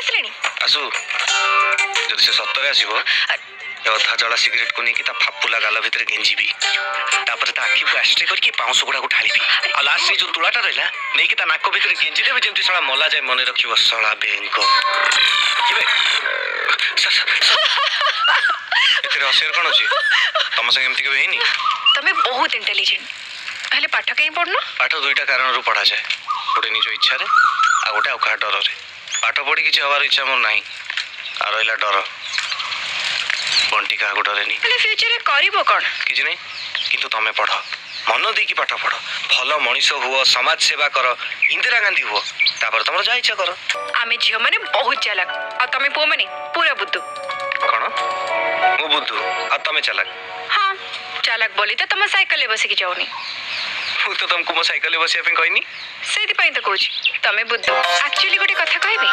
आसले आसु जदि से सतरे आसीबो अधा जला सिगरेट को नहीं फापुला गाल भितर गेंजीबी तापर ता आखि को आस्ट्रे करके पाउस गुड़ा को ढालीबी आ लास्ट जो तुलाटा रहला नहीं कि ता नाक भितर गेंजी देबे जेमति सळा मला जाय मने रखिबो सळा बेंको किबे एतरे असेर कोन अछि तम संग एमति के हेनी तमे बहुत इंटेलिजेंट हले पाठ कहीं पढ़नो पाठ दुईटा कारण रु पढ़ा जाय गोटे निज इच्छा रे आ गोटे आ का डर रे पाठ पढ़ी किछि हवार इच्छा मोर नाही आ रहला डर बंटी का डरे नहीं हले फ्यूचर रे करिवो कोन किछि नहीं किंतु तमे पढ़ मन दे की पाठ पढ़ भल मनीष हुओ समाज सेवा कर इंदिरा गांधी हुओ तापर तमर जा इच्छा कर आमे झियो माने बहुत चालाक आ तमे पो माने पूरा बुद्धू कोन मु बुद्धू आ तमे चालाक हां चालाक बोली त तम साइकिल ले बसी की जाउनी मु तो तुमको मो साइकिल ले बसिया पे कहनी सेति पई त कहूची तमे बुद्धू एक्चुअली गोटे कथा कहबे